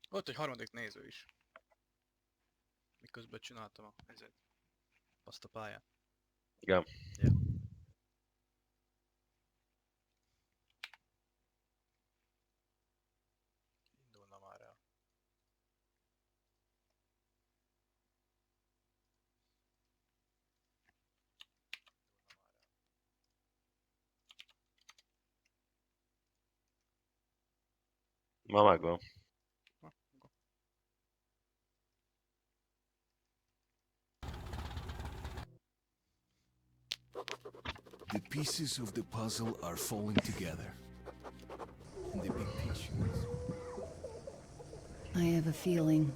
Volt egy harmadik néző is. Miközben csináltam azt a pályát. Igen. Yeah. Indulna már el. Ma megvan. The pieces of the puzzle are falling together. The big picture. I have a feeling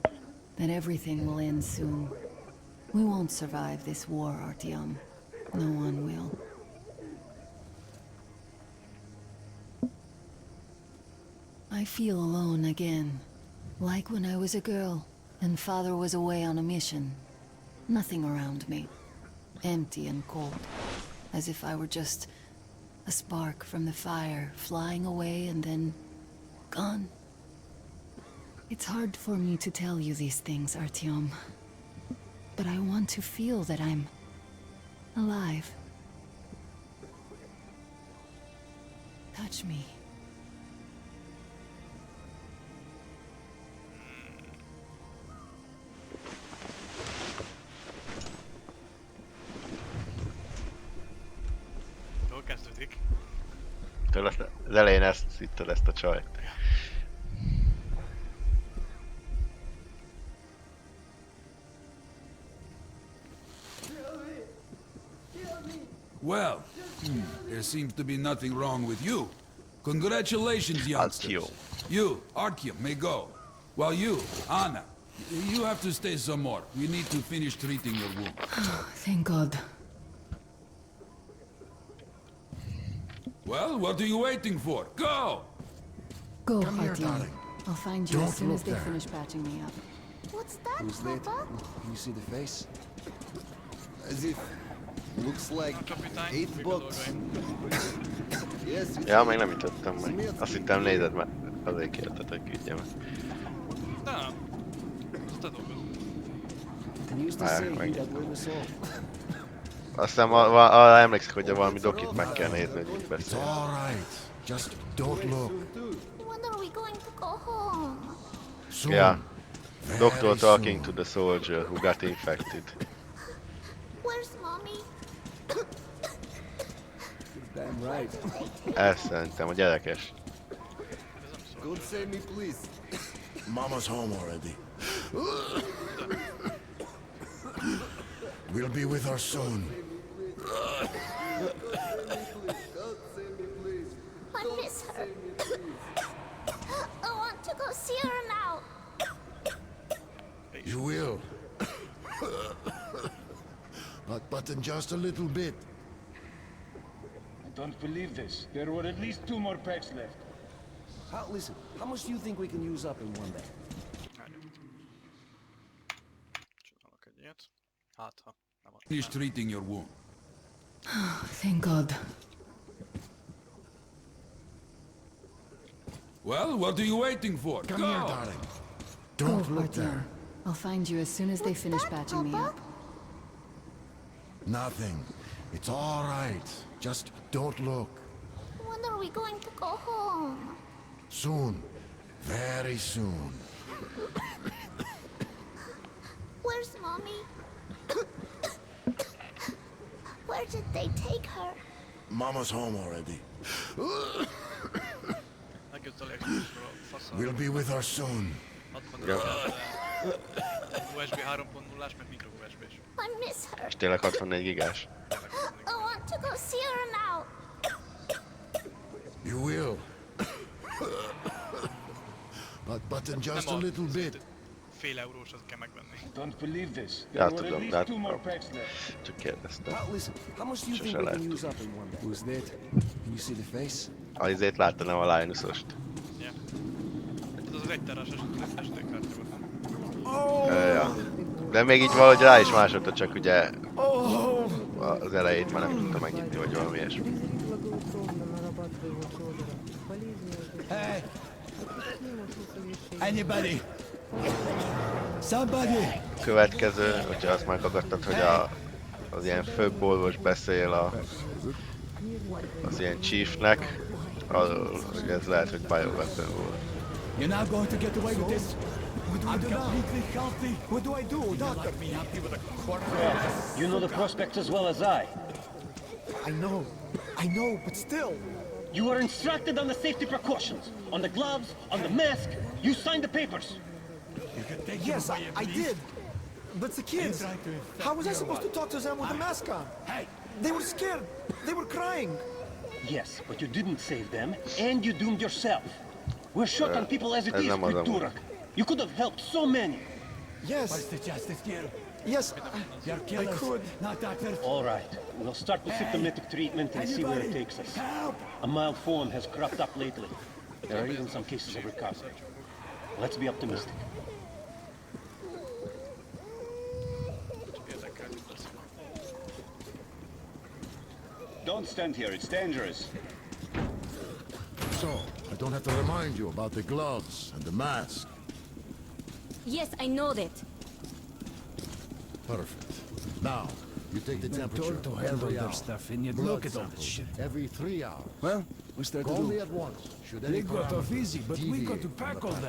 that everything will end soon. We won't survive this war, Artyom. No one will. I feel alone again. Like when I was a girl and father was away on a mission. Nothing around me. Empty and cold. As if I were just a spark from the fire, flying away and then gone. It's hard for me to tell you these things, Artyom. But I want to feel that I'm alive. Touch me. Jól kezdődik. Az elején ezt hitted, ezt a csajt. Well, there seems to be nothing wrong with you. Congratulations, youngsters. Artyom. You, Artyom, may go. While you, Anna, you have to stay some more. We need to finish treating your wound. Thank God. Well, what are you waiting for? Go! Go, Come here, Artyom. darling. I'll find you Don't as soon as look they there. finish patching me up. What's that, Who's late? Papa? Can you see the face? As if... Looks like Kapitány, 8 mik a bucks. dolgaim? Yes, it's Ja, még nem ütöttem meg. Azt hittem nézed meg. Azért kérted, hogy küldjem meg. Nem. Ez te dolgod. Can use the Ah, saying meg- that will us all. Aztán arra emlékszik, hogy valami dokit meg kell nézni, hogy mit It's beszél. all right. Just don't look. When are we going to go home? Soon. Yeah. Very Doctor talking to soon. the soldier who got infected. Where's Mommy? Damn right. Ez szerintem a gyerekes. Don't say me, please. Mama's home already. We'll be with her soon. I miss her. I want to go see her now. You will. But in just a little bit. I don't believe this. There were at least 2 more packs left. Listen, how much do you think we can use up in one day? Csinálok egy ilyet. Hát, ha nem ad. Finish treating your wound. Thank God. Well, what are you waiting for? Come Go! here, darling. Go, Don't look Artyom. there. I'll find you as soon as they What's finish that, patching me Papa? up. Nothing. It's all right. Just don't look. When are we going to go home? Soon. Very soon. Where's Mommy? Where did they take her? Mama's home already. Megjött a legjobbról a faszal. We'll be with her soon. 60 USB 3.0-ás, meg mikro USB-s. I miss her. És tényleg 64 gigás. I want to go see her now. You will. But in just a little bit. fél eurós, azt kell megvenni. Don't believe this. Ja, There were at tudom, least de 2 more packs left. csak kérdeztem. Listen, how much do you think Sose we lehet can use tudni. up in one day? Who's that? Can you see the face? Azért látta, nem a Linusost. Ja. Ez az 1 terás SD kártya volt. Ja. De még így valahogy rá is másodta, csak ugye az elejét már nem tudta megnyitni, vagy valami ilyesmi. Hey! Anybody? Somebody! Következő, hogyha azt meghallgattad, hogy az ilyen főbb orvos beszél az ilyen chiefnek, hogy ez lehet, hogy bioweapon volt. You're not going to get away with this. I'm completely healthy. What do I do, doctor? You know the prospects as well as I. I know, but still. You were instructed on the safety precautions, on the gloves, on the mask. You signed the papers. Yes, I did. But the kids, how was I supposed to talk to them with the mask on? Hey! They were scared. They were crying. Yes, but you didn't save them, and you doomed yourself. We're short on people as it is, Victurak. You could have helped so many. Yes, What's the justice here? yes, You're I killers, could. not doctors. All right, we'll start with symptomatic treatment and see where it takes us. Help! A mild form has cropped up lately. There are even some cases of recovery. Let's be optimistic. Don't stand here, it's dangerous. So, I don't have to remind you about the gloves and the mask. Yes, I know that. Perfect. Now, you take the temperature. Told to hell with their stuff and you'd Blood look at all this samples shit. every 3 hours. Well, what's there to Call me do? at once. Should any They got off parameters easy, but we got to deviate from pack the all pattern.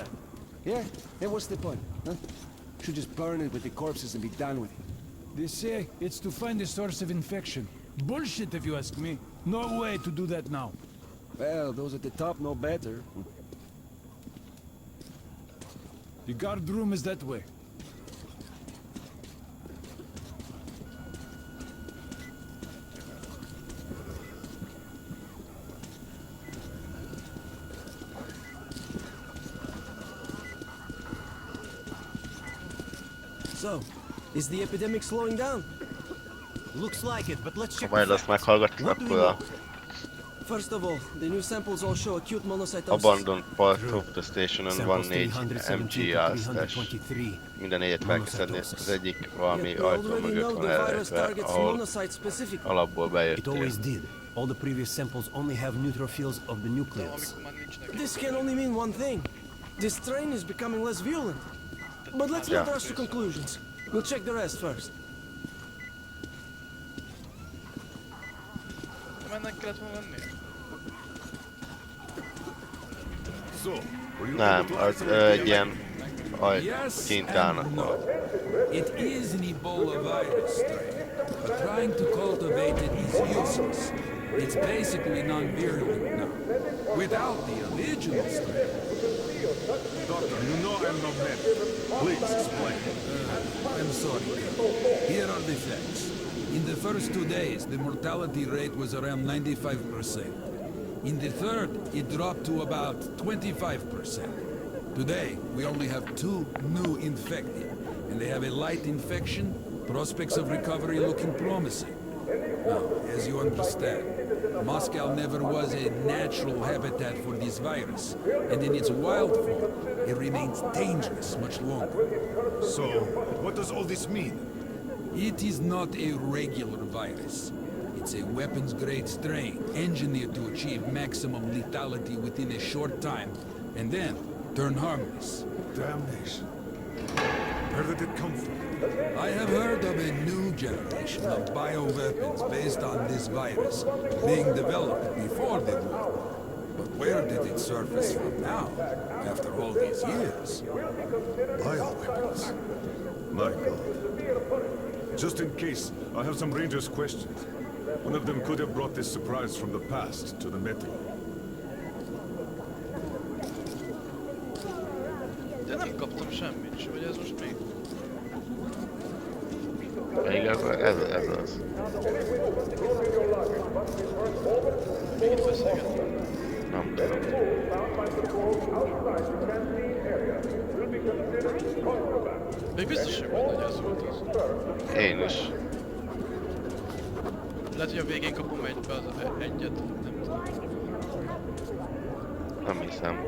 that. Yeah, and what's the point, huh? Should just burn it with the corpses and be done with it. They say it's to find the source of infection. Bullshit if you ask me. No way to do that now. Well, those at the top know better. The guard room is that way. So, is the epidemic slowing down? Looks like it, but let's Ha check majd the azt facts. meghallgattad, What do we akkor know? First of all, the new samples all show acute monocytosis. abandoned part of the stationen van Samples 4 317 to MGR-es. 323. Minden egyet fel kell szedni, az egyik valami Yet we ajtó already mögött know van the virus elrejtve, targets ahol monocytes specifically. alapból It beértél. always did. All the previous samples only have neutrophils of the nucleus. Amikor már nincsenek. This can only mean one thing. This strain is becoming less violent. But let's Yeah. not rush to conclusions. We'll check the rest first. Nem ennek kellett volna lennie? Nem, az egy ilyen kint állnak and valahol. no. It is an Ebola virus strain, but trying to cultivate it is useless. It's basically non-virulent now. Without the original strain. Doctor, you know I'm not mad. Please explain. I'm sorry. Here are the facts. In the first 2 days, the mortality rate was around 95%. In the third, it dropped to about 25%. Today, we only have 2 new infected, and they have a light infection, prospects of recovery looking promising. Now, as you understand, Moscow never was a natural habitat for this virus, and in its wild form, it remains dangerous much longer. So, what does all this mean? It is not a regular virus. It's a weapons-grade strain, engineered to achieve maximum lethality within a short time, and then turn harmless. Damnation. Where did it come from? I have heard of a new generation of bioweapons based on this virus, being developed before the war. But where did it surface from now, after all these years? Bioweapons. My God. Just in case, I have some Rangers' questions. One of them could have brought this surprise from the past to the metro. De nem kaptam semmit sem, vagy ez most még? Még akkor ez az. Még itt beszélgetünk. Nem tudom. Még biztos, hogy benne, hogy ez volt az. Én is. Lehet, hogy a végén kapom egybe az egyet, nem tudom. Nem hiszem.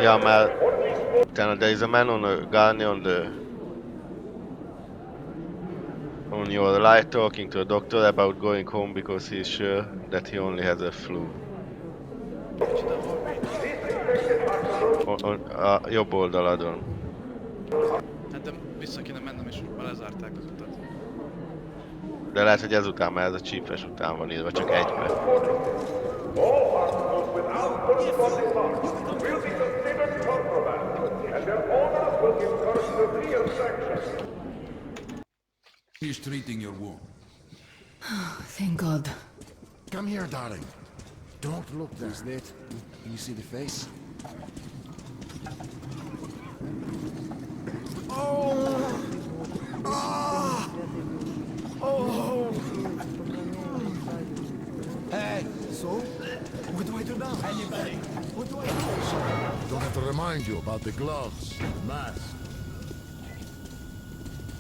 Ja, mert there is a man on a gun on your right talking to a doctor about going home because he's sure that he only has a flu. A jobb oldaladon. Hát de vissza kéne mennem és már lezárták az utat. De lehet, hogy ezután, mert ez a Chief-es után van írva, csak egybe. He's treating your wound. Thank God. Come here, darling. Don't look there. Who's that? Can you see the face? Oh! Ah! Oh! Hey! So? What do I do now? Anybody? What do I do? Don't have to remind you about the gloves, the mask.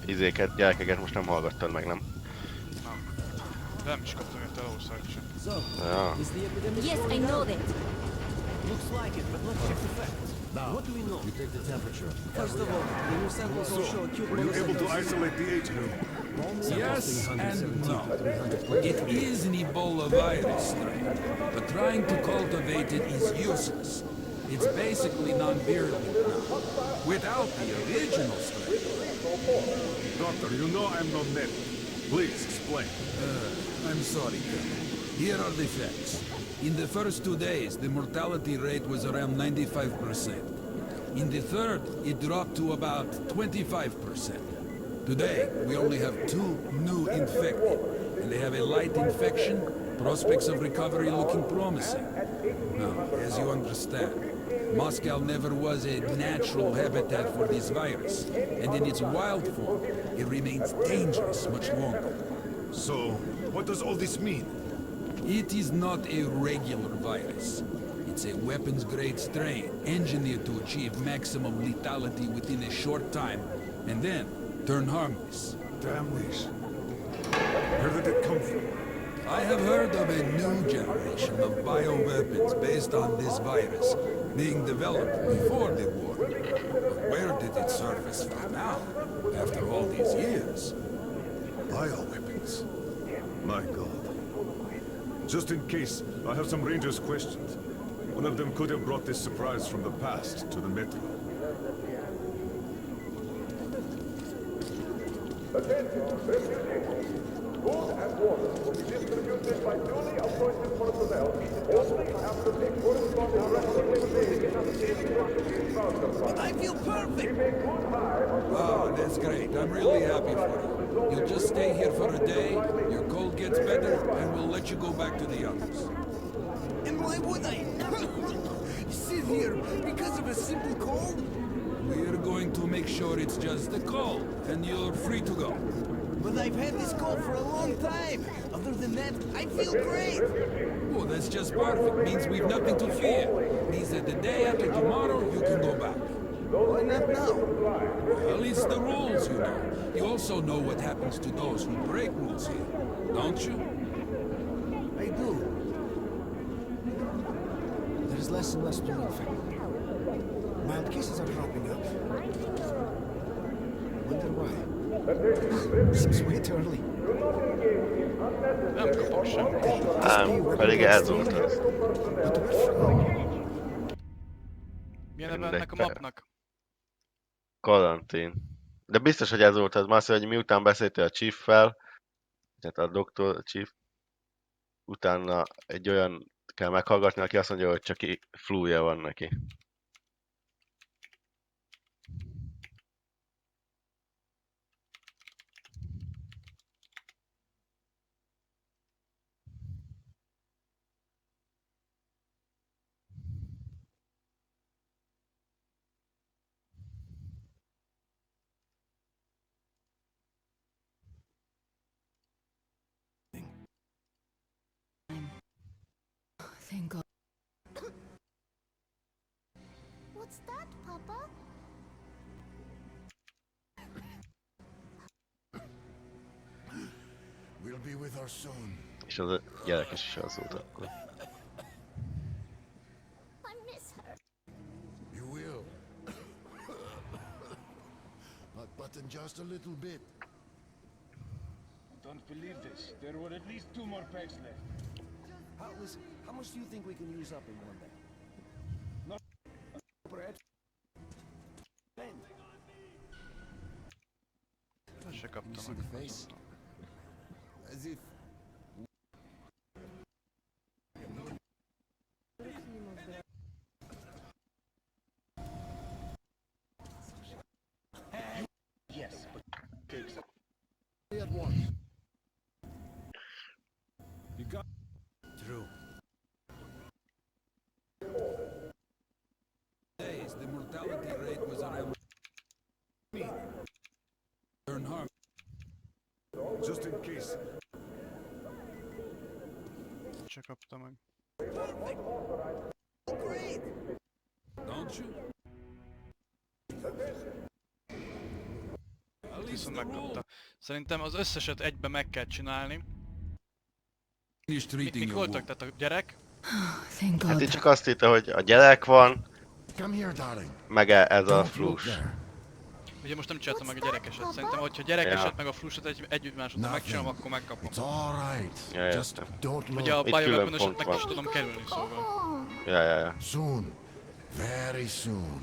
Izéket, gyerekeket most nem hallgattad meg, nem? Nem is kaptam érte elhúszalt sem. Ja. Yes, I know that. Looks like it, but let's check the facts. Now, What do we know? you take the temperature. First of all, the new samples will show acute Were you able to monocytosis. isolate the agent? Yes and no. It is an Ebola virus strain, but trying to cultivate it is useless. It's basically non-virulent now, without the original strain. Doctor, you know I'm not net. Please, explain. I'm sorry, Colonel. Here are the facts. In the first 2 days, the mortality rate was around 95%. In the third, it dropped to about 25%. Today, we only have 2 new infected, and they have a light infection, prospects of recovery looking promising. Now, as you understand, Moscow never was a natural habitat for this virus, and in its wild form, it remains dangerous much longer. So, what does all this mean? It is not a regular virus. It's a weapons-grade strain, engineered to achieve maximum lethality within a short time, and then turn harmless. Damn this. Where did it come from? I have heard of a new generation of bioweapons based on this virus, being developed before the war. But where did it surface from now, after all these years? Bioweapons. My God. Just in case, I have some Rangers' questions. One of them could have brought this surprise from the past to the Metro. Food and water will be distributed by duly appointed personnel only after the corresponding I feel perfect! Oh, that's great. I'm really happy for you. You'll just stay here for a day, your cold gets better, and we'll let you go back to the others. And why would I? Sit here because of a simple cold? We're going to make sure it's just a cold, and you're free to go. But I've had this cold for a long time. Other than that, I feel great. Oh, that's just perfect. Means we've nothing to fear. Means that the day after tomorrow, you can go back. Why not now? Well, it's the rules, you know. You also know what happens to those who break rules here, don't you? I do. There's less and less people infected. Mild cases are cropping up. Wonder why? Seems way too early. Nem kapok semmit. Pedig ez volt az. Milyen neve ennek a mapnak? Karantén. De biztos, hogy ez volt az. Már hogy miután beszéltél a Chief-fel, tehát a Dr. Chief, utána egy olyan kell meghallgatni, aki azt mondja, hogy csak flúja van neki. thank God. What's that, Papa? We'll be with her soon. És az a gyerekes is alszólt akkor. I miss her. You will. But in just a little bit. Don't believe this. There were at least 2 more packs left. How much do you think we can use up in one day? Not Perhaps. Ezt se You kaptam see meg. the face? As if. yes, but takes At once. You got True. Days, the mortality rate was around. Turn harm. Just in case. Se kaptam meg. Great! Don't you? At least Viszont the rule. megkapta. Szerintem az összeset egybe meg kell csinálni. Finish treating Mik your voltak? wound. Tehát a gyerek, Thank Hát God. itt csak azt hitte, hogy a gyerek van, Come here, darling. meg ez a Don't look flus. there. ugye most nem csináltam meg a What's that, gyerekeset. Papa? Szerintem, hogyha a gyerekeset Ja. meg a flusot együtt másodban megcsinálom, akkor megkapom. It's all right. Yeah, Just yeah. don't Ugye a look. Itt bioweapon-oset külön meg pont is van. tudom kerülni, Go szóval. home. Ja. Soon. Very soon.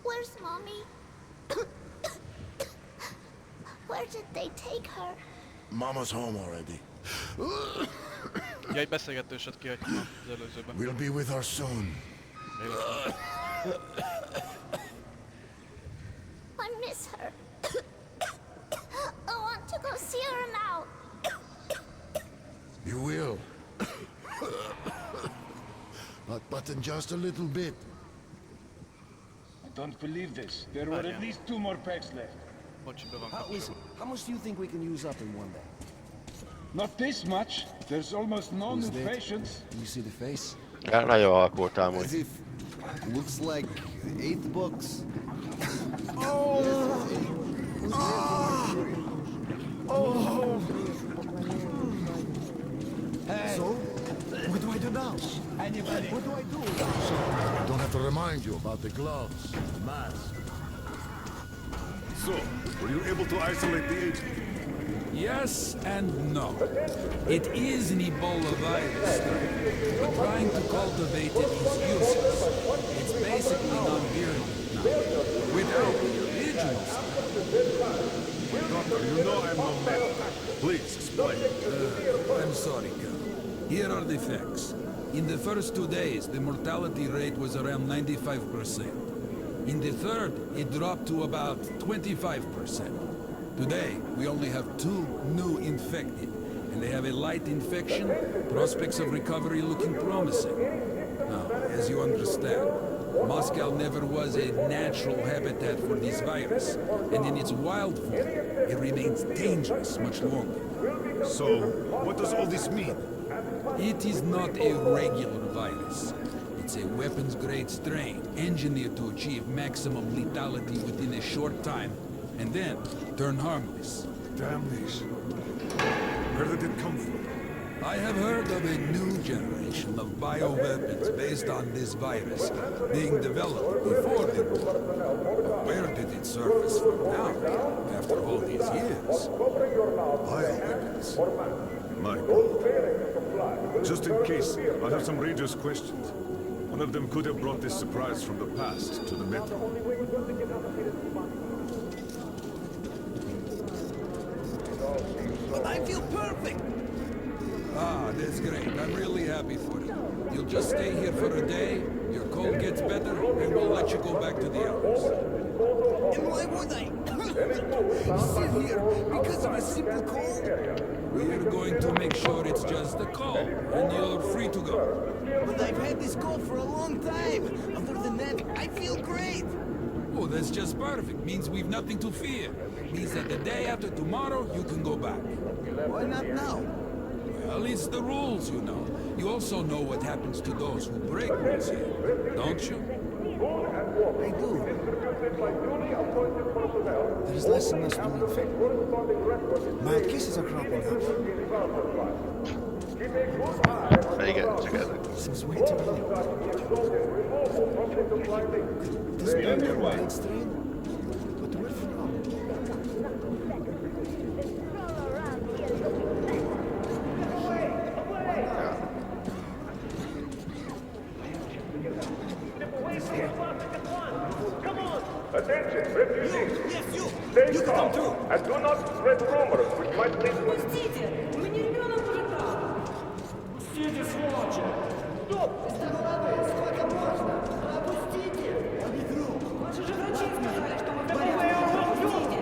Where's Mommy? Where did they take her? Mama's home already. Ja, egy beszélgetőset kihagytam az előzőben. We'll be with her soon. I miss her. I want to go see her now. You will. But in just a little bit. I don't believe this. There were at least 2 more packs left. Bocsi, be van Listen, kapcsolva. how much do you think we can use up in one day? Not this much. There's almost no Who's new that? patients. You see the face? Ja, nagyon halk voltál amúgy. As if. Looks like 8 bucks. So, what do I do now? Anybody? What do I do? Don't have to remind you about the gloves. Mask. So, were you able to isolate the agent? Yes and no. It is an Ebola virus, but trying to cultivate it is useless. It's basically non-virulent now. Without the original stuff. Doctor, you know I'm no medic. Please, explain. I'm sorry, Colonel. Here are the facts. In the first 2 days, the mortality rate was around 95%. In the third, it dropped to about 25%. Today, we only have 2 new infected, and they have a light infection, prospects of recovery looking promising. Now, as you understand, Moscow never was a natural habitat for this virus, and in its wild form, it remains dangerous much longer. So, what does all this mean? It is not a regular virus. It's a weapons-grade strain, engineered to achieve maximum lethality within a short time, and then turn harmless. Damn this. Where did it come from? I have heard of a new generation of bioweapons based on this virus being developed before the war. But where did it surface from now, after all these years? Bioweapons. My God. Just in case, I have some Rangers' questions. One of them could have brought this surprise from the past to the metro. But I feel perfect! Ah, that's great. I'm really happy for you. You'll just stay here for a day, your cold gets better, and we'll let you go back to the others. And why would I? Sit here because of a simple cold? We're going to make sure it's just a cold, and you're free to go. But I've had this cold for a long time. Other than that, I feel great. Oh, that's just perfect. Means we've nothing to fear. Means that the day after tomorrow, you can go back. Why not now? Well, it's the rules, you know. You also know what happens to those who break rules here, don't you? I do. There's less and less flu infected. Mild cases are cropping up. Igen, csak ez. Seems way too early. This may be a wild strain, but where from? Attention, refugees! Stay calm and do not spread rumors which might lead to... Пустите! У меня ребенок уже там! Пустите, сволочи! Стоп! Из-за головы! Сколько можно? Опустите! Ваши же врачи сказали, что мы в порядке!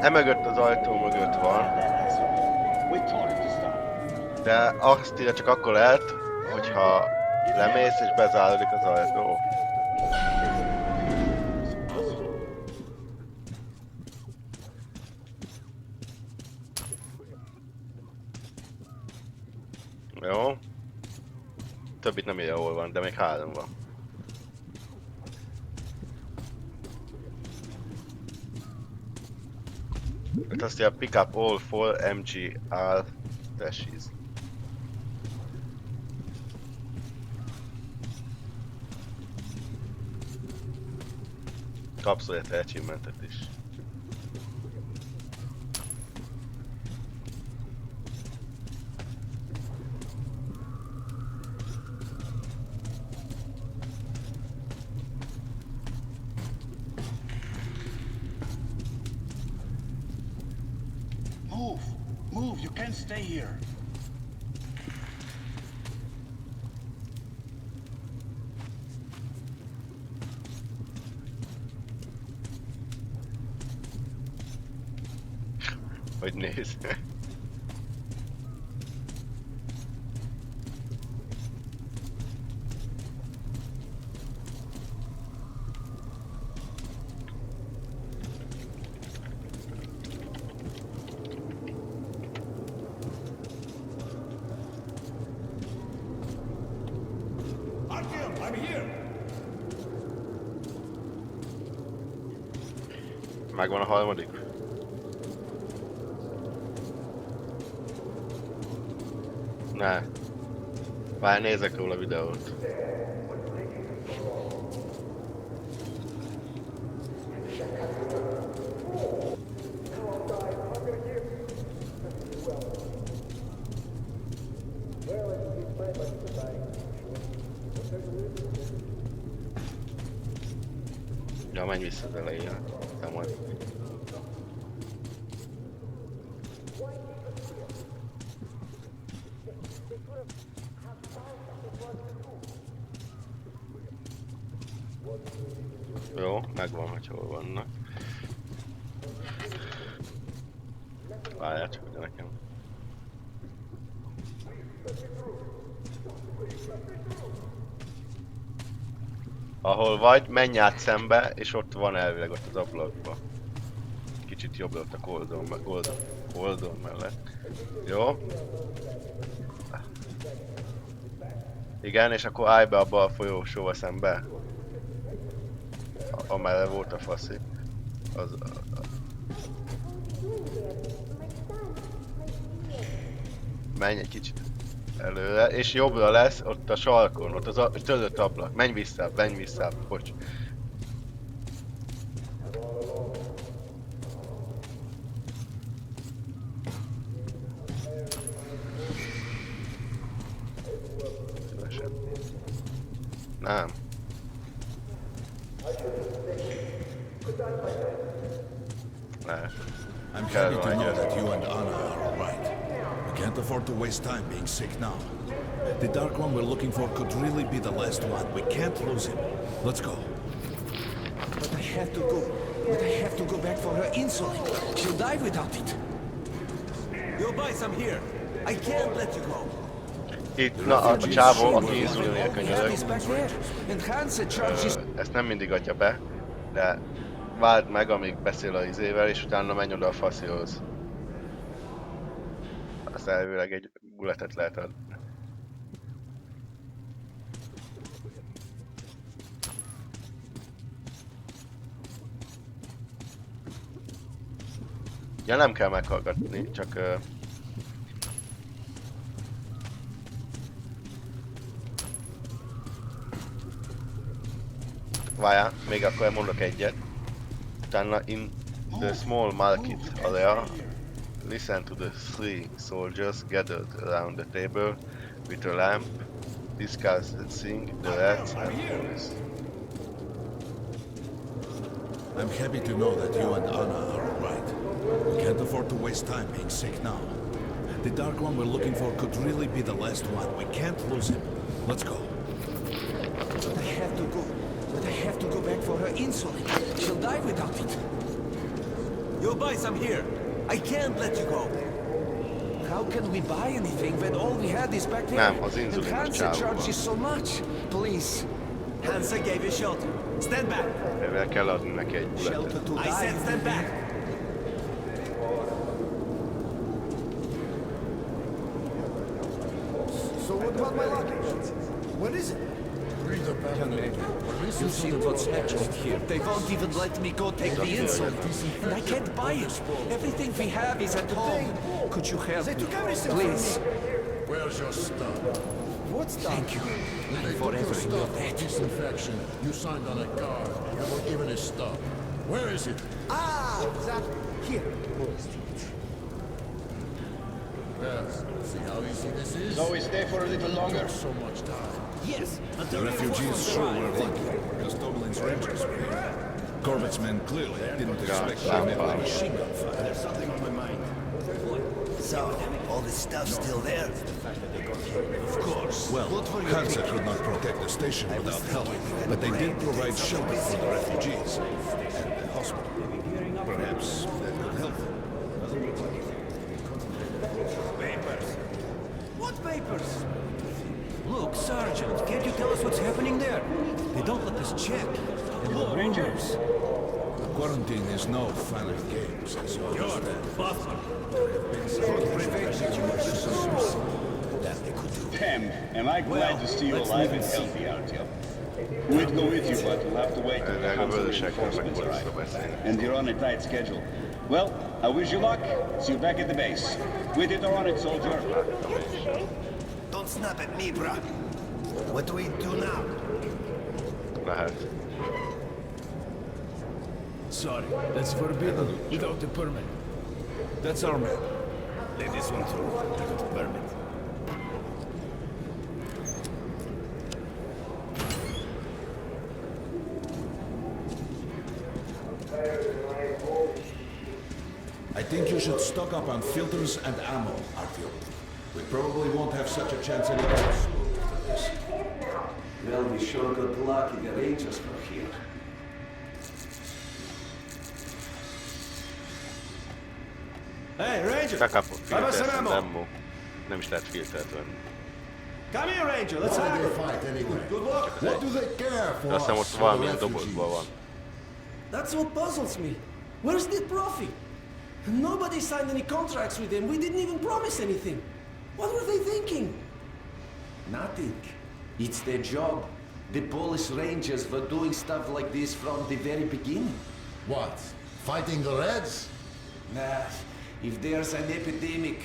Emögött az ajtó mögött van. De azt ide csak akkor lehet, hogyha lemész és bezárodik az ajtó. Jó. Többit nem írja, hol van, de még 3 van. Itt azt írja pick up all 4 MGR dashes. Kapsz érte achievementet is. Move, you can't stay here. Hogy néz. I'm here. Megvan a harmadik? Ne. Várj, nézek róla videót. Ja, menj vissza az elejére. Te majd. Jó, megvan, hogy hol vannak. Várjál csak, hogy nekem. Ahol vagy, menj át szembe, és ott van elvileg ott az ablakban. Kicsit jobbra ott a koldon mellett. Jó? Igen, és akkor állj be abba a folyósóba szembe. Amerre volt a faszi. Menj egy kicsit előre, és jobbra lesz, ott a sarkon, ott az törött ablak. Menj vissza, bocs. Nem. I'm happy to know that you and Anna are alright. We can't afford to waste time being sick now. The Dark One we're looking for could really be the last one. We can't lose him. Let's go. But I have to go back for her insulin. She'll die without it. You'll buy some here. I can't let you go. Itt, na a csávó, aki inzulinért könyörög, And Hansa charges. ezt nem mindig adja be, de váld meg, amíg beszél a izével, és utána menj oda a faszihoz. Azt elvileg egy bulletet lehet adni. Ja, nem kell meghallgatni, csak... Várjál, még akkor mondok egyet. Utána in the small market area, listen to the 3 soldiers gathered around the table with a lamp, discussing the rats and police. I'm happy to know that you and Anna are alright. We can't afford to waste time being sick now. The Dark One we're looking for could really be the last one. We can't lose him. Let's go. I have to go. But I have to go back for her insulin. She'll die without it. You'll buy some here. I can't let you go. How can we buy anything when all we had is back there? Nem, az And inzulinos Hansa csávó charges van. so much. Please. Hansa gave you shelter. Stand back. Mivel kell adni neki egy Shelter bulletet. to die. I said stand back. So what about my luggage? What is it? Read the pattern. You see what's happening here. They won't even let me go take the insulin. And I can't buy it. Everything we have is at home. Could you help me? Please. Where's your stuff? What stuff? Thank you. They took Forever your in your stuff debt. for disinfection. You signed on a card. You were given his stuff. Where is it? Ah, that here. Yes. See how easy this is? So we stay for a little longer. So much time. Yes. The refugees sure were lucky, because Doblin's Rangers were here. Corbett's men clearly didn't expect to make a machine gun fire. There's something on my mind. So, all this stuff still there? Of course. Well, Hansa could not protect the station without help, but they did provide shelter for the refugees and the hospital. Perhaps that could help them. Papers. What papers? Look, Sergeant, can't you tell us what's happening there? They don't let us check. Hello, Rangers. Quarantine is no fun and games, as you understand. Pam, am I glad to see you alive and healthy out here. We'd go with you, but we'll have to wait till the council reinforcements arrive. And you're on a tight schedule. Well, I wish you luck. See you back at the base. With it or on it, soldier. Don't snap at me, bruh. What do we do now? Lehet. Sorry, that's forbidden without a permit. That's our man. Let this one through. I got a permit. I think you should stock up on filters and ammo, Artyom. We probably won't have such a chance anytime soon after this. Well, we sure got lucky the Rangers were here. Hey, Ranger! Bekapott filtert, ammo. Nem is lehet filtert venni. Come here, Ranger. Let's Why have do it. they fight anyway? Good luck. What do they care for De azt hiszem us, ott for the valamilyen dobozban van. That's what puzzles me. Where's the Profi? Nobody signed any contracts with them. We didn't even promise anything. What were they thinking? Nothing. It's their job. The Polish Rangers were doing stuff like this from the very beginning. What? Fighting the Reds? Nah, if there's an epidemic,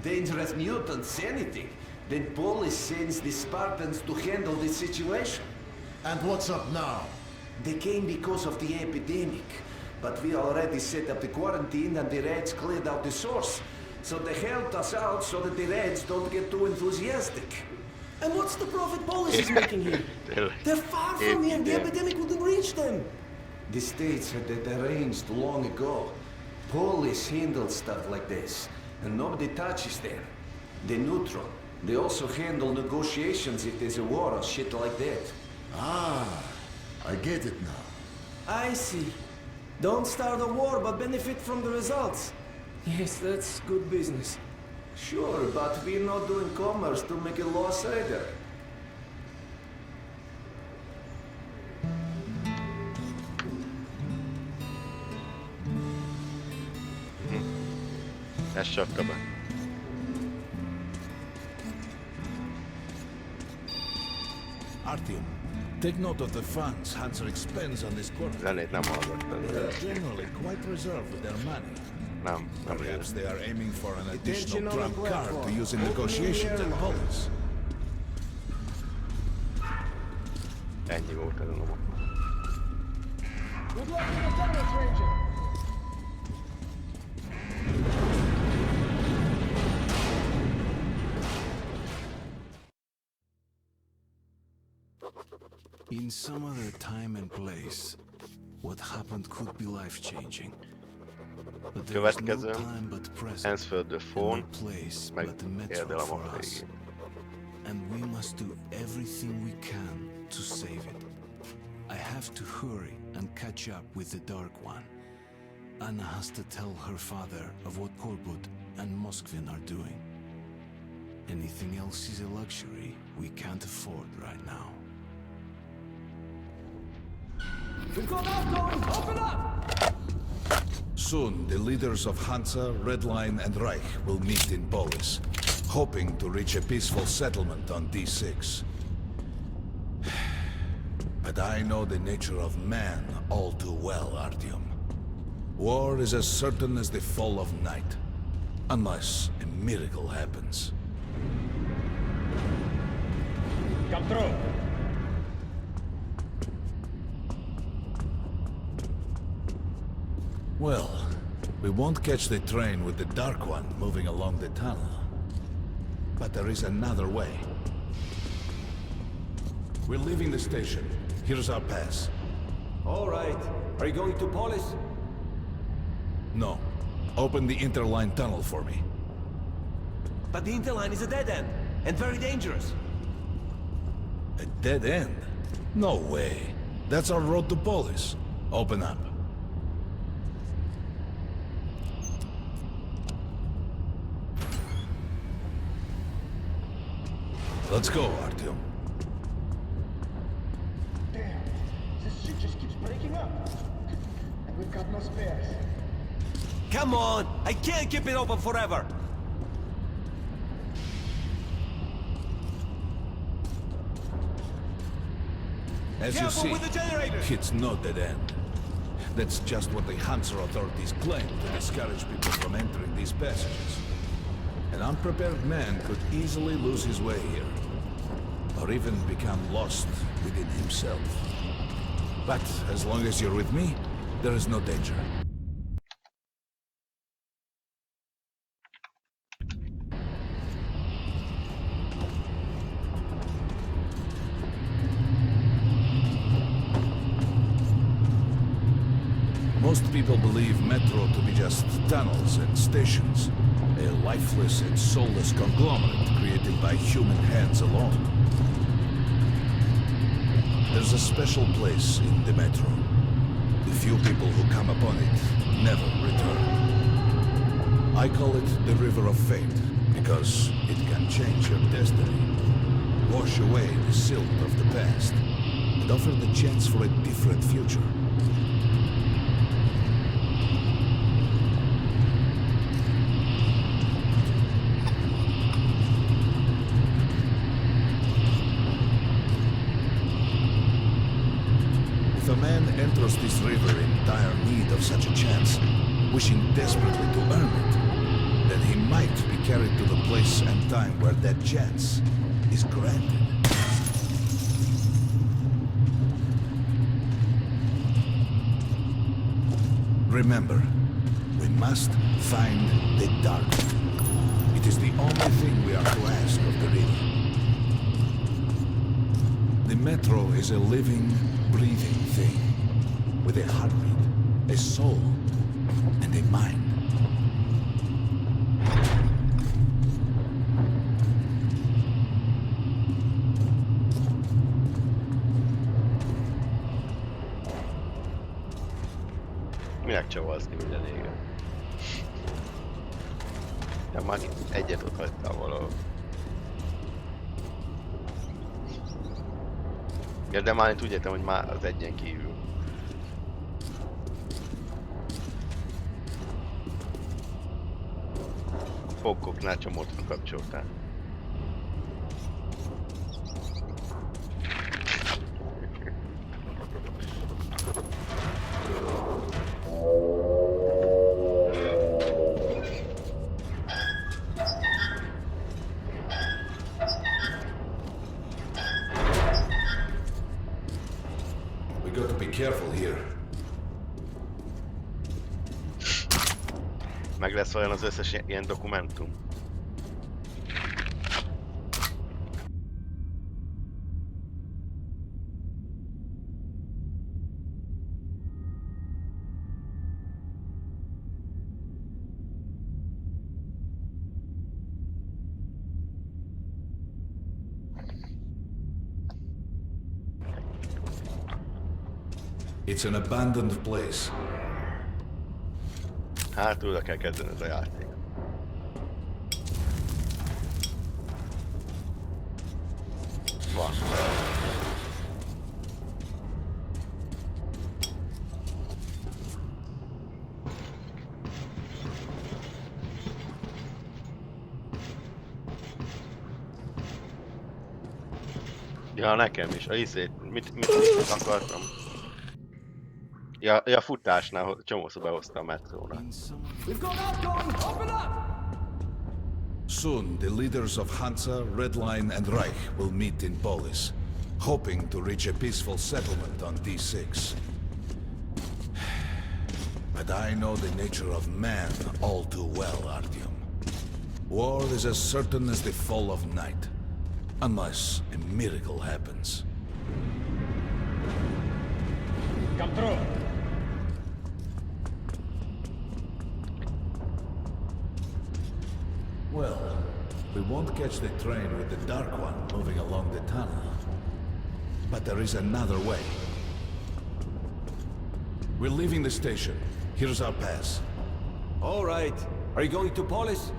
dangerous mutants, anything, then Polish sends the Spartans to handle the situation. And what's up now? They came because of the epidemic, but we already set up the quarantine and the Reds cleared out the source. So they helped us out so that the Reds don't get too enthusiastic. And what's the profit Polish is making here? They're far from here. The epidemic wouldn't reach them. The states had that arranged long ago. Polish handle stuff like this, and nobody touches them. They're neutral. They also handle negotiations if there's a war or shit like that. Ah, I get it now. I see. Don't start a war, but benefit from the results. Yes, that's good business. Sure, but we're not doing commerce to make a loss either. Ez csapta be. Artyom, take note of the funds Hanser expends on this quarter. Zenét nem hallgattam. They are generally quite reserved with their money. Nem Perhaps értem. they are aiming for an additional trump card to use in negotiations at Polis. Ennyi volt ez a lomok. Good luck in the tunnels, Ranger. In some other time and place, what happened could be life-changing. But there is no Következő, time but present, Hansford the Phone, and no place meg but the metro érdelemok for us. végén. And we must do everything we can to save it. I have to hurry and catch up with the Dark One. Anna has to tell her father of what Korbut and Moskvin are doing. Anything else is a luxury we can't afford right now. We've got outgoing! Open up! Soon, the leaders of Hansa, Red Line, and Reich will meet in Polis, hoping to reach a peaceful settlement on D6. But I know the nature of man all too well, Artyom. War is as certain as the fall of night, unless a miracle happens. Come through. Well, we won't catch the train with the Dark One moving along the tunnel. But there is another way. We're leaving the station. Here's our pass. All right. Are you going to Polis? No. Open the interline tunnel for me. But the interline is a dead end, and very dangerous. A dead end? No way. That's our road to Polis. Open up. Let's go, Artyom. Damn, this shit just keeps breaking up. And we've got no spares. Come on! I can't keep it open forever! As you Careful see, with the generator! it's no dead end. That's just what the Hansa authorities claim to discourage people from entering these passages. An unprepared man could easily lose his way here, or even become lost within himself. But as long as you're with me, there is no danger. Most people believe metro to be just tunnels and stations, a lifeless and soulless conglomerate created by human hands alone. There's a special place in the metro. The few people who come upon it never return. I call it the River of Fate, because it can change your destiny, wash away the silt of the past, and offer the chance for a different future. If a man enters this river in dire need of such a chance, wishing desperately to earn it, then he might be carried to the place and time where that chance is granted. Remember, we must find the Dark. It is the only thing we are to ask of the river. The metro is a living, breathing thing, with a heartbeat, a soul, and a mind. Minek csavalsz ki minden éget? De már egyet ott hagytál valahol. Ja, de már én úgy értem, hogy már az egyen kívül. A fokkoknál csomót kapcsoltál. Careful here. Meg lesz olyan az összes ilyen dokumentum. It's an abandoned place. Hát újra kell kezdeni ez a játék. Van. Ja, nekem is. A izét, mit akartam? Ja, futásnál csomószor behozta a metróra. Soon, the leaders of Hansa, Redline, and Reich will meet in Polis, hoping to reach a peaceful settlement on D6. But I know the nature of man all too well, Artyom. War is as certain as the fall of night, unless a miracle happens. Come through. Well, we won't catch the train with the Dark One moving along the tunnel. But there is another way. We're leaving the station. Here's our pass. All right. Are you going to Polis?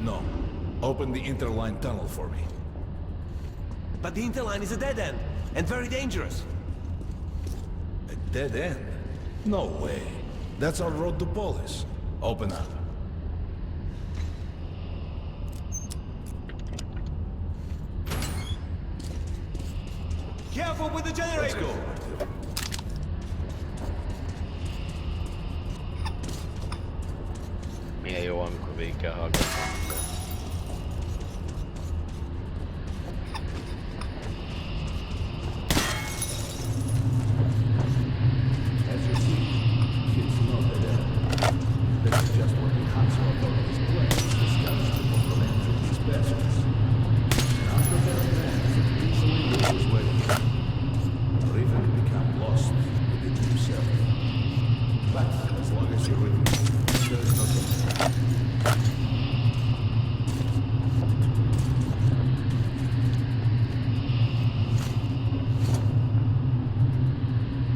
No. Open the interline tunnel for me. But the interline is a dead end, and very dangerous. A dead end? No way. That's our road to Polis. Open up. Careful with the generator! Let's go. Milyen jó, amikor végig kell hallgatni. As you see, it's not a dead end. This is just what the Hansa authorities plan to discourage people from entering these passages. And after their plans, it easily loses way. Or even become lost within himself. But as long as you're with me, there is no danger.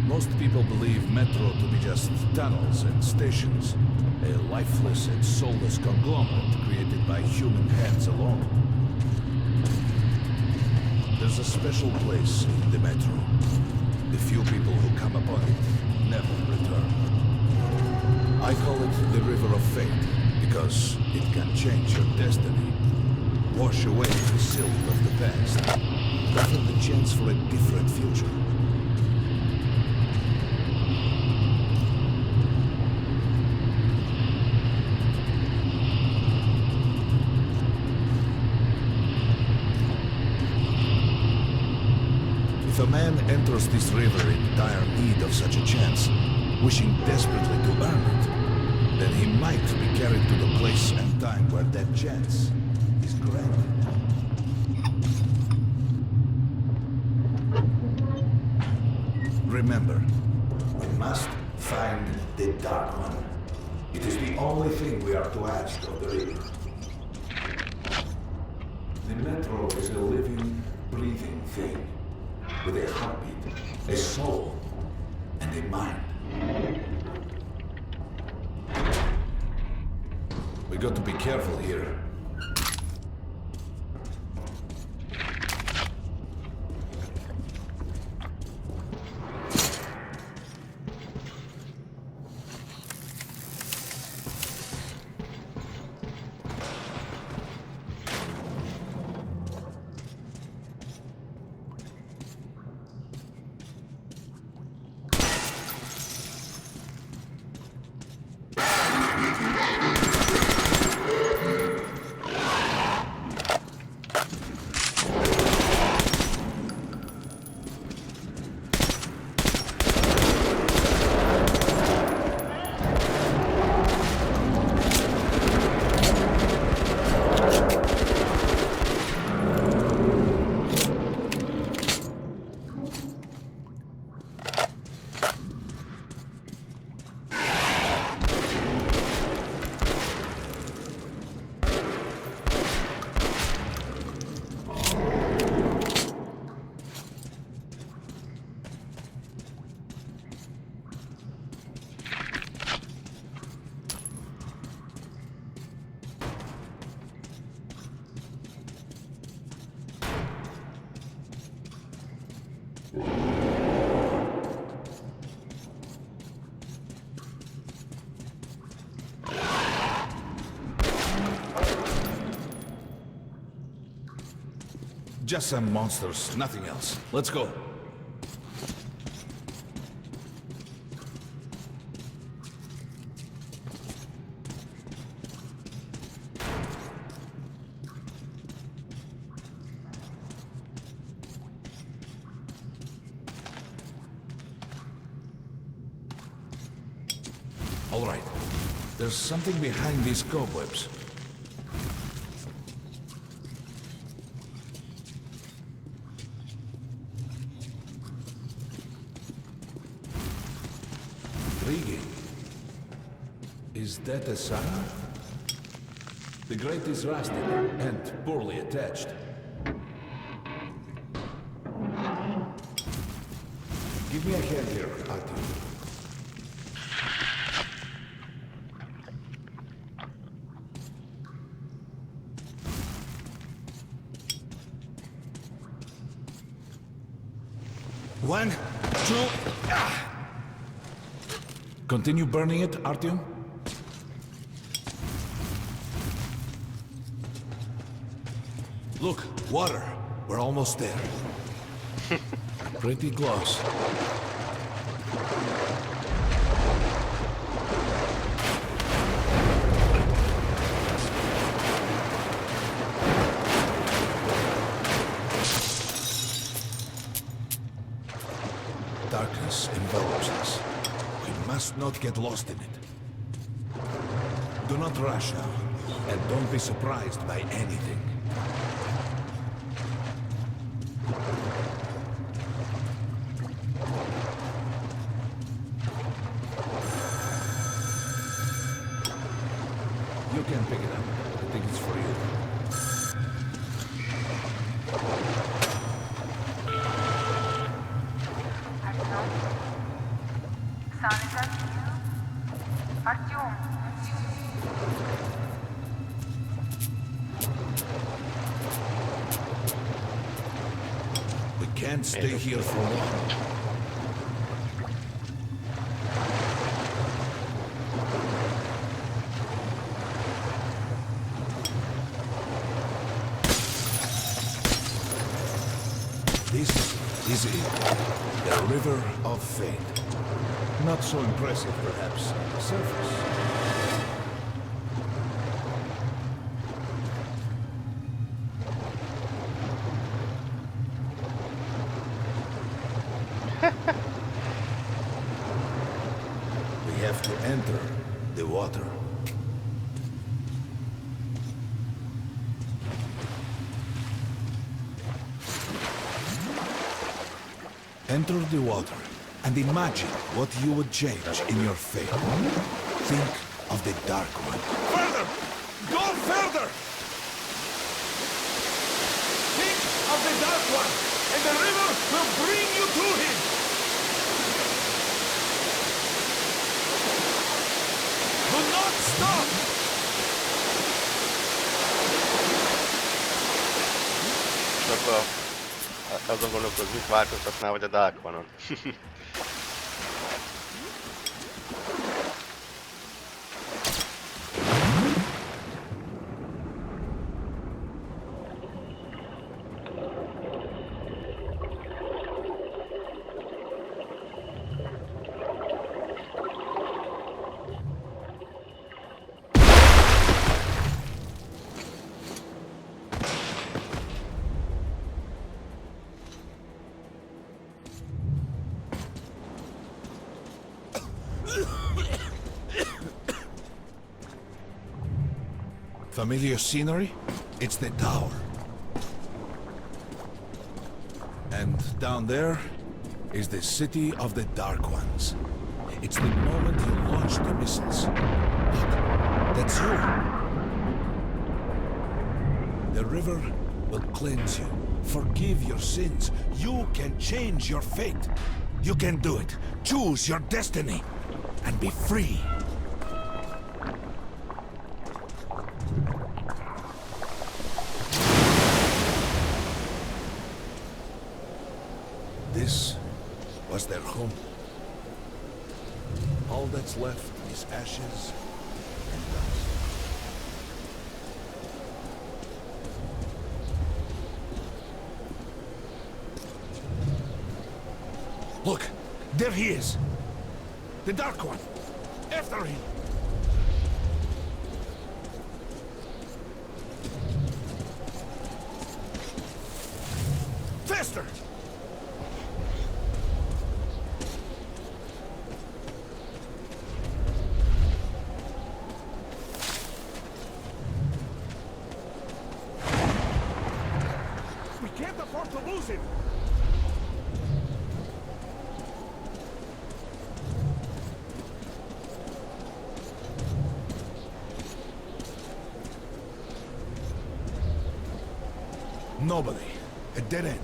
Most people believe metro to be just tunnels and stations, a lifeless and soulless conglomerate created by human hands alone. There's a special place in the metro. The few people who come upon it never return. I call it the River of Fate, because it can change your destiny, wash away the silt of the past, offer the chance for a different future. If a man enters this river in dire need of such a chance, wishing desperately to earn it, then he might be carried to the place and time where that chance is granted. Remember, we must find the Dark One. It is the only thing we are to ask of the river. The metro is a living, breathing thing, with a heartbeat, a soul, and a mind. We We got to be careful here. Just some monsters, nothing else. Let's go. All right. There's something behind these cobwebs. Intriguing. Is that a sign? The grate is rusted and poorly attached. Give me a hand here, Artyom. One, two, Continue burning it, Artyom. Look, water. We're almost there. Pretty close. Darkness envelops us. We must not get lost in it. Do not rush now, and don't be surprised by anything. You can pick it up. I think it's for you. We can't stay here for long. This is it. The River of Fate. Not so impressive, perhaps, on the surface. We have to enter the water. Enter the water and imagine what you would change in your fate. Think of the Dark One. Further! Go further! Think of the Dark One, and the river will bring you to him! Do not stop! gondolkodva, azon gondolkodsz, mit változtatnál, vagy a Dark One-on. Familiar scenery? It's the tower. And down there is the city of the Dark Ones. It's the moment you launch the missiles. Look, that's you. The river will cleanse you, forgive your sins. You can change your fate. You can do it. Choose your destiny and be free. This was their home. All that's left is ashes and dust. Look, there he is. The Dark One. After him. Faster! We can't afford to lose him! Nobody. A dead end.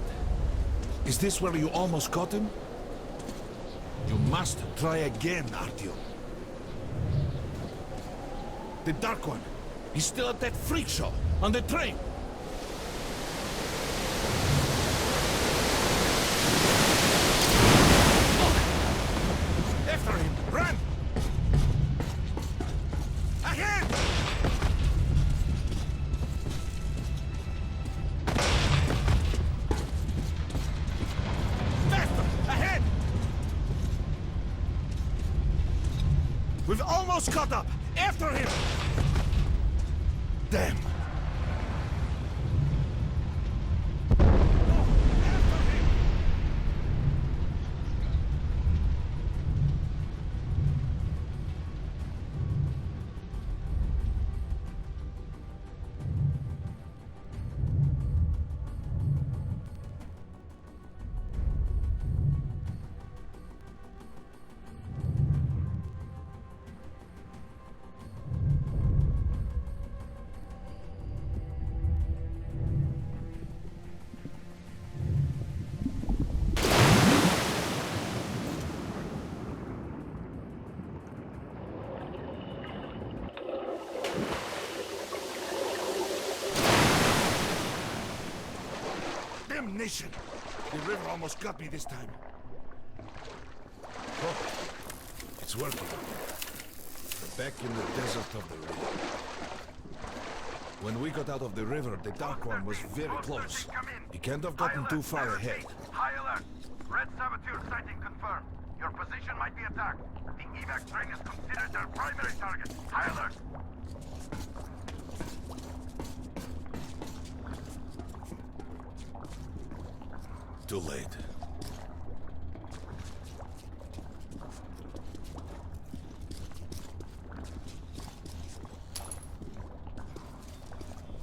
Is this where you almost caught him? You must try again, Artyom. The Dark One. He's still at that freak show on the train. Look! After him! Run! Ahead! Ahead! We've almost caught up! After him! Damn! Damnation! The river almost got me this time. Oh, it's working. We're back in the desert of the river. When we got out of the river, the Dark One was very close. He can't have gotten too far ahead. High alert! Red saboteur sighting confirmed. Your position might be attacked. The evac train is considered their primary target. High alert! Too late.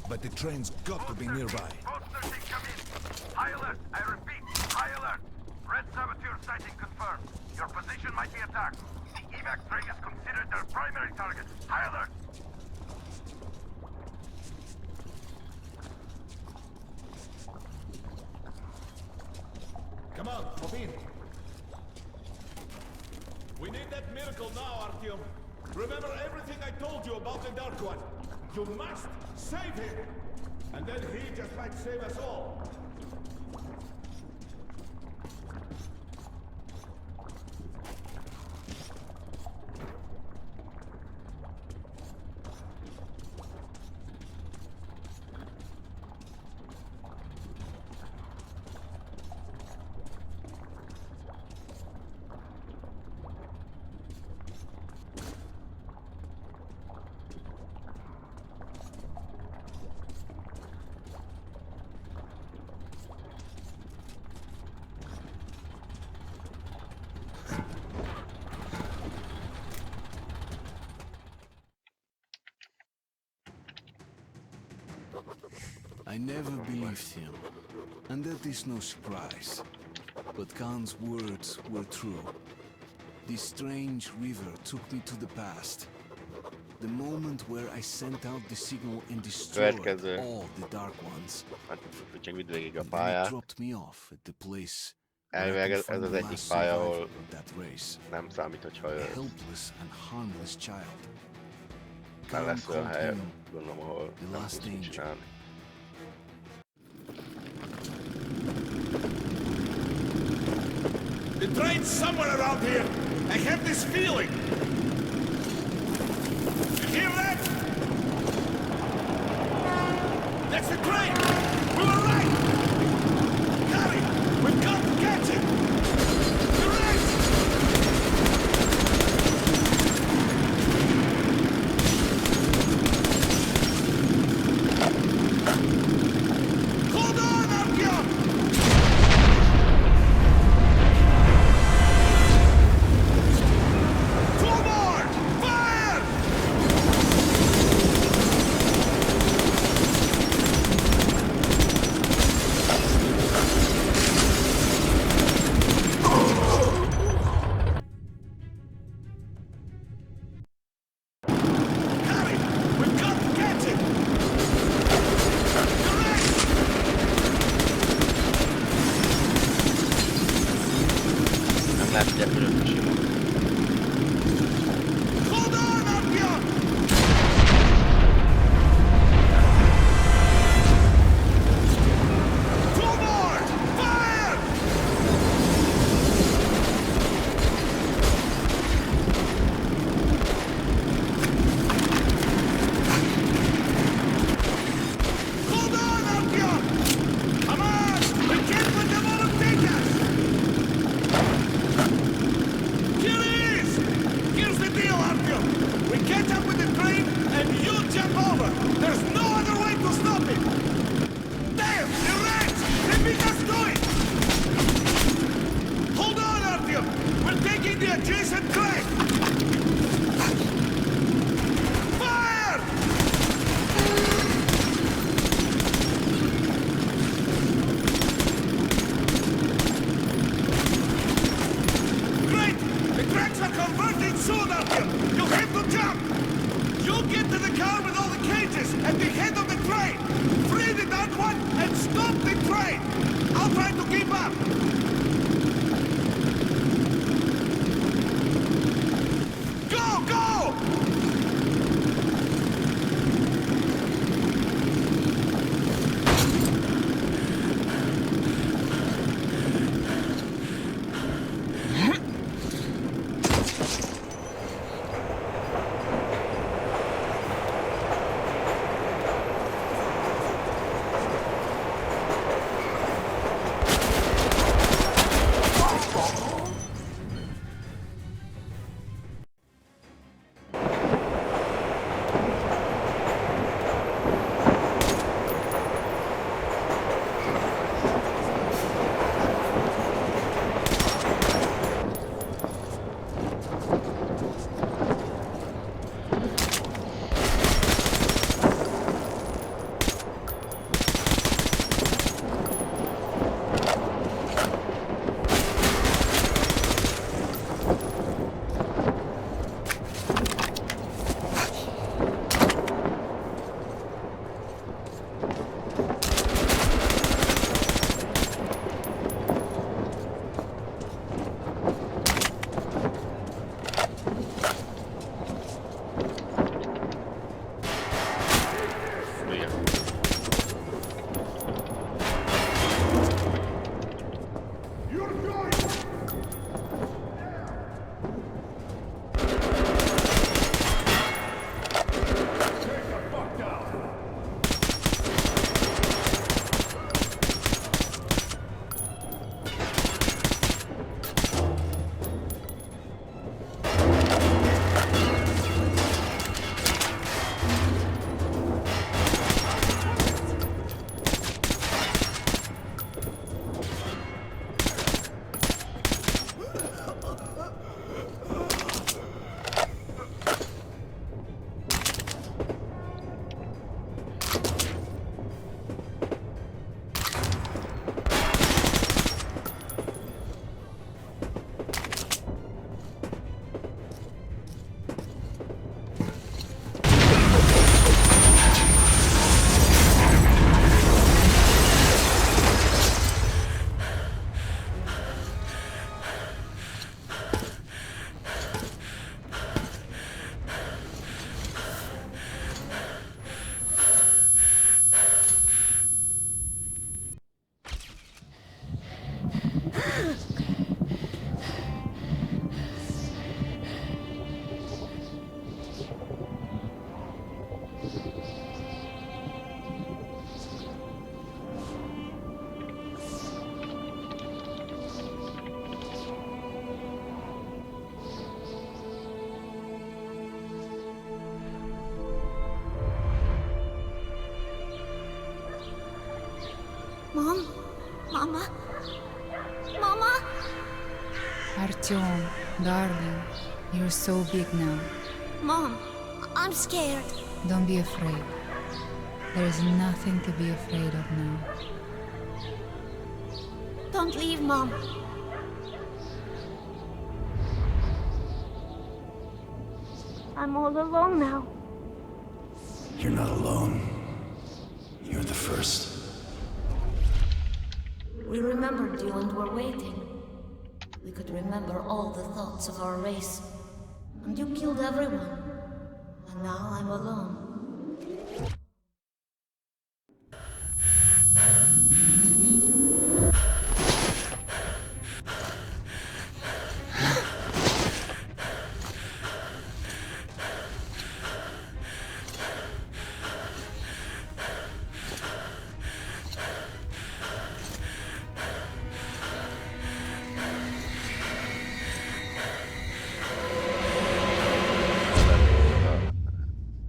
But the train's got to be nearby. Both 13 come in. High alert! I repeat, high alert! Red saboteur sighting confirmed. Your position might be attacked. The evac train is considered their primary target. High alert! Come on, hop in. We need that miracle now, Artyom. Remember everything I told you about the Dark One. You must save him. And then he just might save us all. I never believed him, and that is no surprise. But Khan's words were true. This strange river took me to the past. The moment where I sent out the signal and destroyed all the Dark Ones. Csak vidd végig a And then it pályát. dropped me off at the place Elvileg ez az egyik pálya, ahol that race. nem számít, hogyha A jössz. helpless and harmless child. Már lesz olyan hely, gondolom, ahol nem tudsz mit csinálni. The train's somewhere around here. I have this feeling. You hear that? That's the train. We were right. Harry, we've got to catch it. You're right. Hold on, Artyom. Mom? Mama? Mama? Artyom, darling, you're so big now. Mom, I'm scared. Don't be afraid. There is nothing to be afraid of now. Don't leave, Mom. I'm all alone now. You're not alone. You're the first. We remembered you and were waiting. We could remember all the thoughts of our race. And you killed everyone. And now I'm alone.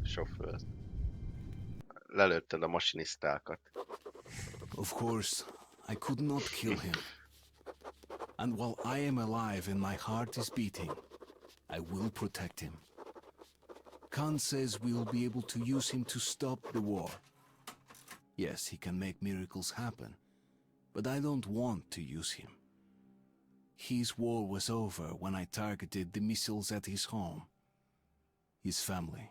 Sofőrt. Lelőtted a masinisztákat. Of course, I could not kill him. And while I am alive and my heart is beating, I will protect him. Khan says we will be able to use him to stop the war. Yes, he can make miracles happen, but I don't want to use him. His war was over when I targeted the missiles at his home, his family.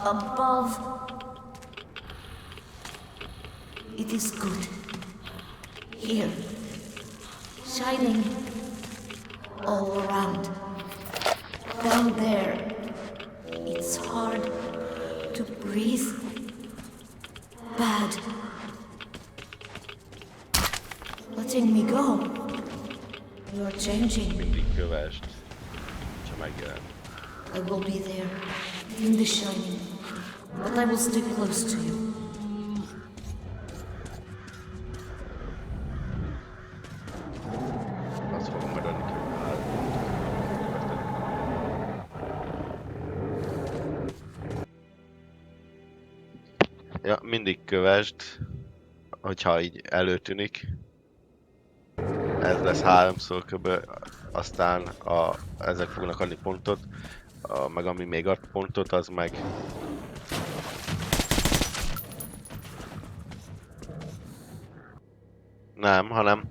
Above. It is good. Here. Shining. All around. Down there. It's hard to breathe. Bad. Letting me go. You're changing. Mindig kövesd, ha megjelen. I will be there, in the shining, but I will stay close to you. Azt fogom majd adni ki. Ja, mindig kövesd, hogyha így előtűnik. Ez lesz 3-szor kb. Aztán ezek fognak adni pontot, meg ami még ad pontot, az meg... Nem, hanem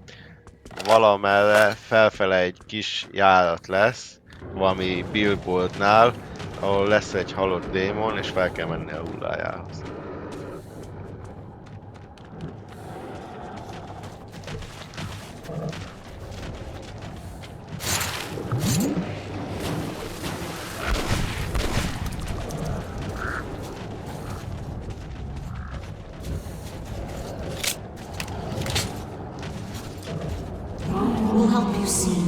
valamerre felfele egy kis járat lesz, valami billboardnál, ahol lesz egy halott démon, és fel kell menni a hullájához. We'll help you see.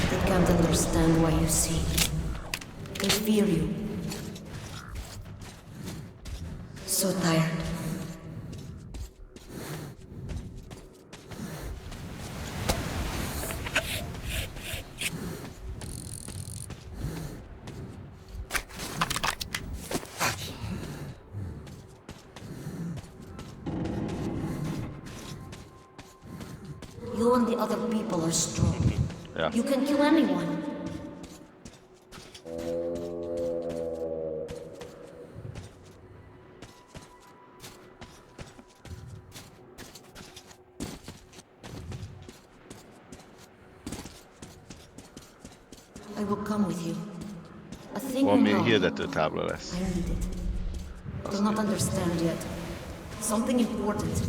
They can't understand why you see. They fear you. So tired. You and the other people are strong. Yeah. You can kill anyone. I will come with you. A thing Valami you know. hirdetőtábla lesz. I need it. Do not understand yet. Something important.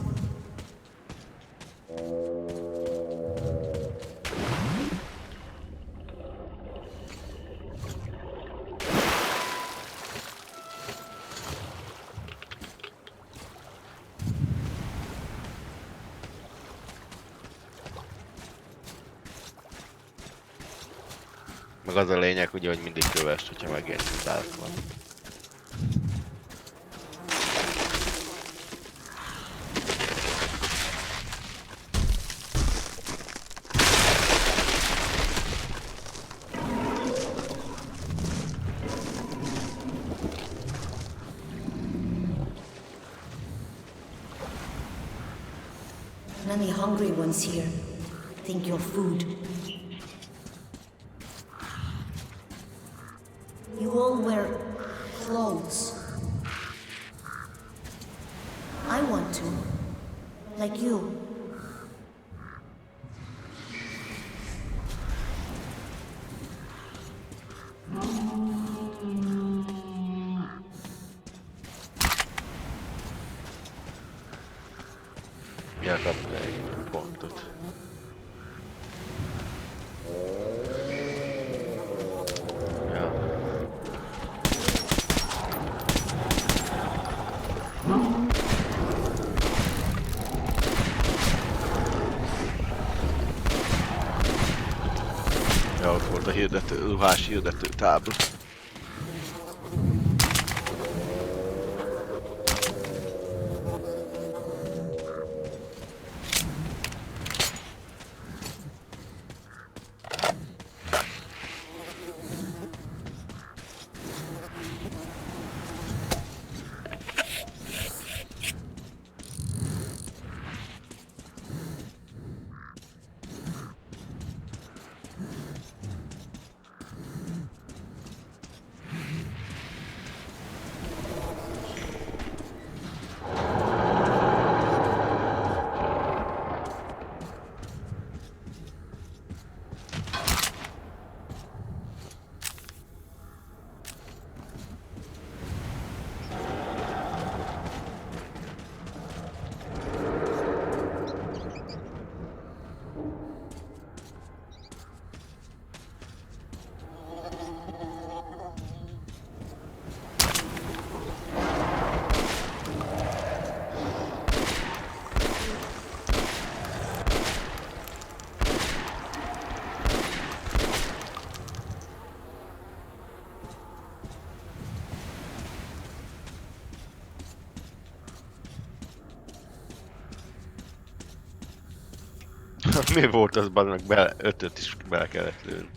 Meg az a lényeg, ugye, hogy mindig kövest, hogyha megértünk van. Many hungry ones here. Think you're food. You all wear clothes. I want to. Like you. Ja, kaptam egy pontot. Ja. Ja, ott volt a hirdető, ruhás hirdető tábla. Mi volt az, baznak, bele, 5-öt is bele kellett lőni.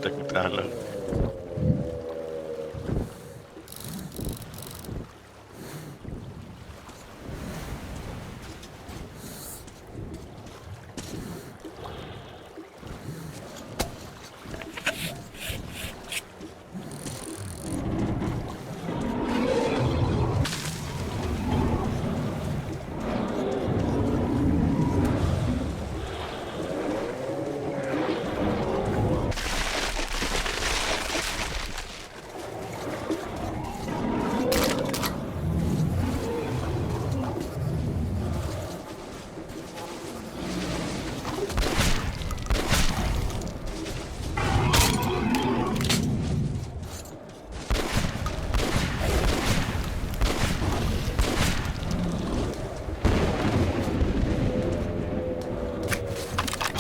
jöttek utána.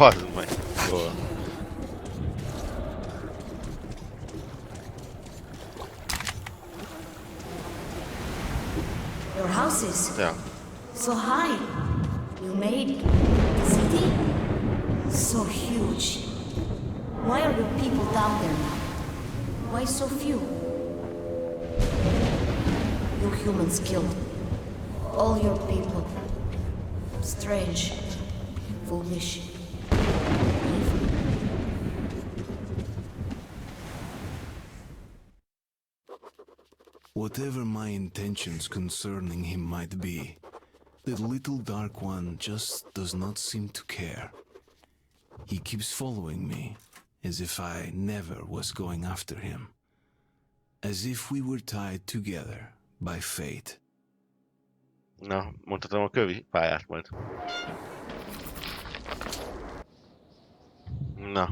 Bazd meg! Jól. Your houses. Ja. So high. You made the city so huge. Why are your people down there now? Why so few? You humans killed all your people. Strange, foolish. Whatever my intentions concerning him might be, the little dark one just does not seem to care. He keeps following me, as if I never was going after him. As if we were tied together by fate. Na, mondhatom a kövi pályát majd. Na.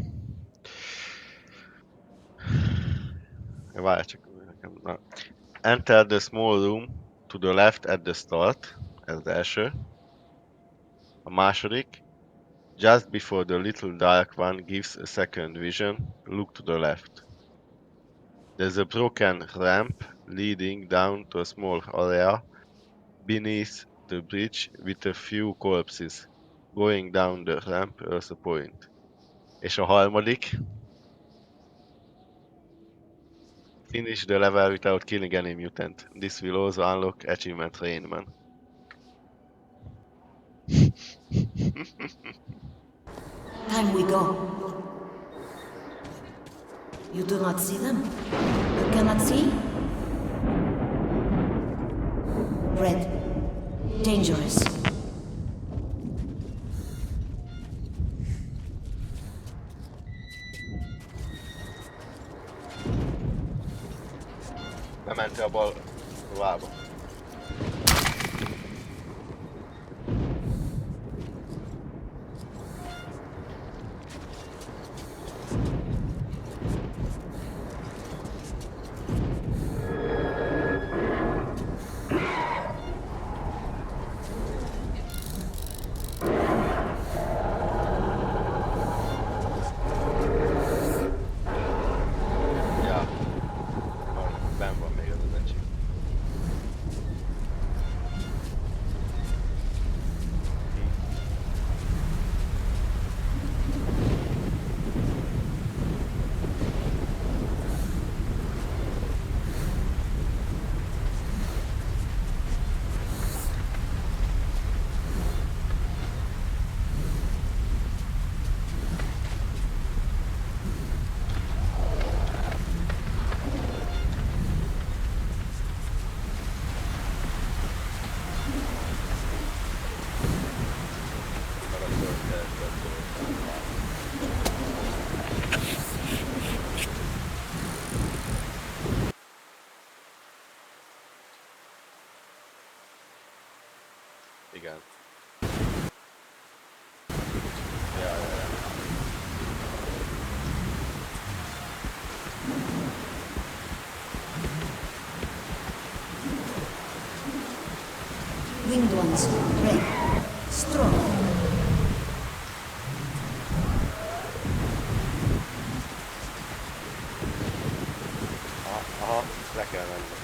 Várj csak. Na. Enter the small room to the left at the start. Ez az első. A második. Just before the little dark one gives a second vision, look to the left. There's a broken ramp leading down to a small area beneath the bridge with a few corpses. Going down the ramp is a point. És a harmadik. Finish the level without killing any mutant. This will also unlock achievement Rainman. Time we go. You do not see them? You cannot see? Red. Dangerous. Bementél a bal ruhába. Igen. Winged ones, red, strong. Aha, le kell menni.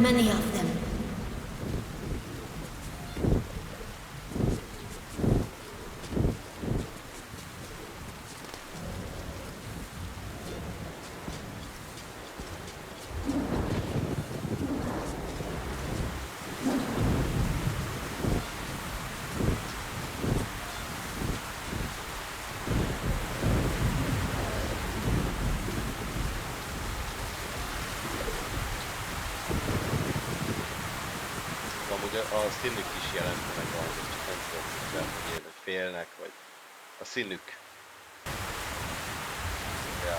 many of them. A színük is jelentenek valamit, csak nem tudom, hogy félnek, vagy a színük. Ja.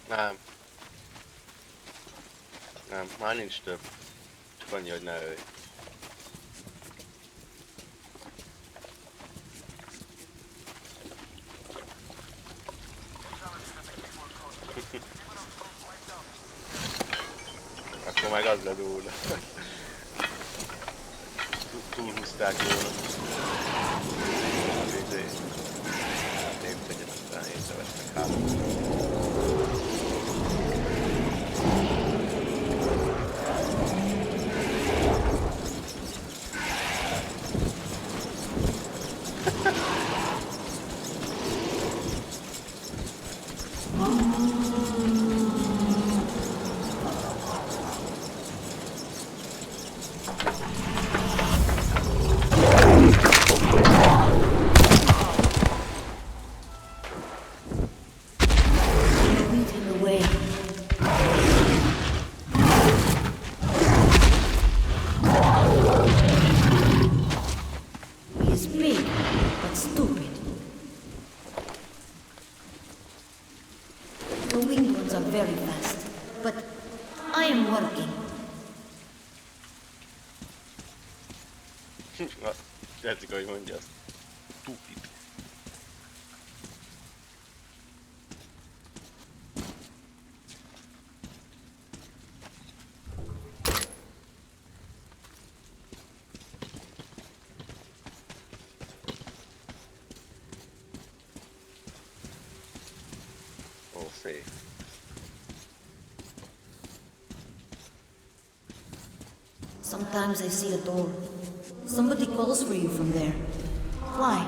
Nem. Nem, már nincs több. Csak annyi, hogy ne ölj. Akkor meg az ledúl. Túlhúzták volna. Néptegyen, aztán észrevesznek hátul. Tetszik, ahogy mondja azt. Stupid. Ó, szép. Sometimes I see a door. Somebody calls for you from there. Why?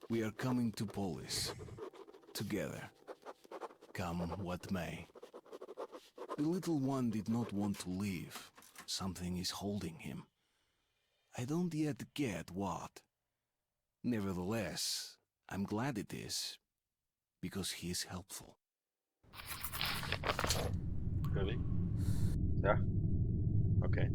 We are coming to Polis. Together. Come what may. The little one did not want to leave. Something is holding him. I don't yet get what. Nevertheless, I'm glad it is, because he is helpful. Really? Yeah? Okay.